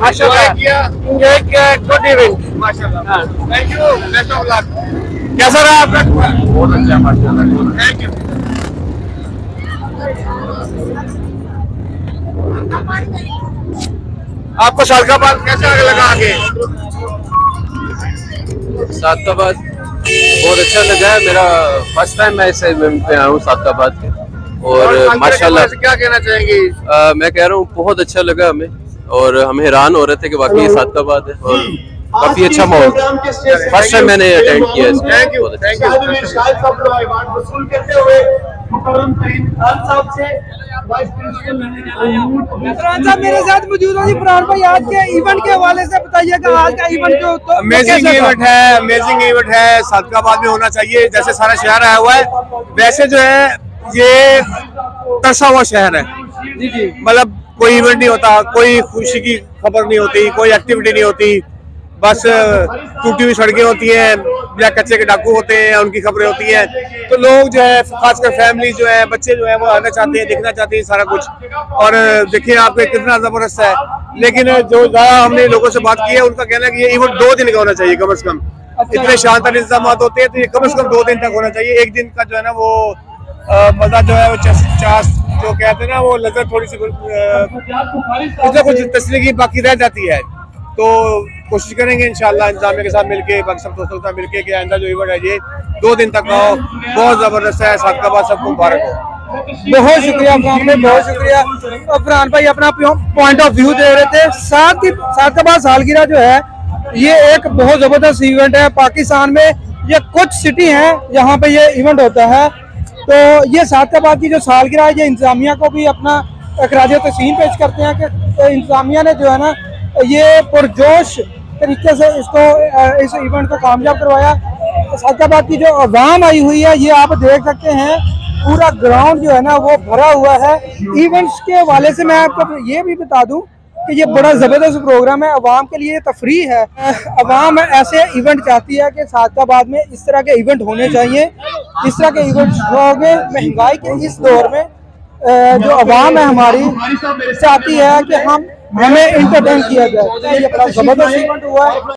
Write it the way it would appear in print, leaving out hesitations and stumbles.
Enjoy किया, good event माशाल्लाह। Thank you, best of luck. कैसा रहा आपका? बहुत अच्छा माशाल्लाह, थैंक यू। आपको सादकाबाद कैसा लगा आगे? सादकाबाद बहुत अच्छा लगा है। मेरा फर्स्ट टाइम मैं इस इवेंट पे आया हूँ सादकाबाद के, और माशाल्लाह क्या कहना चाहेंगे? मैं कह रहा हूँ बहुत अच्छा लगा हमें, और हम हैरान हो रहे थे कि वाकई ये सादकाबाद है, और काफी अच्छा माहौल। फर्स्ट टाइम मैंने अटेंड किया इसमें। Thank you, thank you. Farhan साहब मेरे साथ मौजूद हैं। फरहान भाई, आज के इवेंट के हवाले से बताइएगा, आज का इवेंट जो तो अमेजिंग इवेंट है, अमेजिंग इवेंट है। सादकाबाद में होना चाहिए, जैसे सारा शहर आया हुआ है वैसे जो है ये तरसा हुआ शहर है। जी जी, मतलब कोई इवेंट नहीं होता, कोई खुशी की खबर नहीं होती, कोई एक्टिविटी नहीं होती, बस टूटी हुई सड़कें होती हैं या कच्चे के डाकू होते हैं, उनकी खबरें होती हैं। तो लोग जो है, खासकर फैमिली जो है, बच्चे जो है, वो आना चाहते हैं, देखना चाहते हैं सारा कुछ। और देखिए आप कितना जबरदस्त है। लेकिन जो ज़्यादा हमने लोगों से बात की है, उनका कहना है कि ये इवेंट 2 दिन का होना चाहिए कम से कम। इतने शानदार इंतजाम होते हैं तो ये कम से कम 2 दिन तक होना चाहिए। एक दिन का जो है ना वो मजा जो है वो चास जो कहते हैं ना, वो लज्जत थोड़ी सी कुछ तस्वीर की बाकी रह जाती है। तो कोशिश करेंगे इंशाल्लाह इंतजामिया के साथ मिलके, बाकी सब दोस्तों के साथ मिलके कि आइंदा जो इवेंट है ये 2 दिन तक का हो। बहुत जबरदस्त है। सादकाबाद सबको मुबारक हो। बहुत शुक्रिया फरहान भाई, बहुत शुक्रिया। और फरहान भाई अपना पॉइंट ऑफ व्यू दे रहे थे। सादकाबाद सालगिरह जो है ये एक बहुत जबरदस्त इवेंट है। पाकिस्तान में ये कुछ सिटी हैं जहाँ पे ये इवेंट होता है। तो ये सादकाबाद की जो सालगिरह है, ये इंतजामिया को भी अपना खराज तस्लीम पेश करते हैं कि इंतजामिया ने जो है ना ये पुरजोश तरीके से इस इवेंट को कामयाब करवाया। सादकाबाद की जो आवाम आई हुई है, ये आप देख सकते हैं, पूरा ग्राउंड जो है ना वो भरा हुआ है। इवेंट्स के हवाले से मैं आपको ये भी बता दूं कि ये बड़ा ज़बरदस्त प्रोग्राम है, अवाम के लिए तफरीह है। अवाम ऐसे इवेंट चाहती है कि सादकाबाद में इस तरह के इवेंट होने चाहिए। इस तरह के इवेंट्स होंगे। महंगाई के इस दौर में जो अवाम है हमारी चाहती है कि हमें एंटरटेन किया जाए। ये बड़ा ज़बरदस्त इवेंट हुआ है।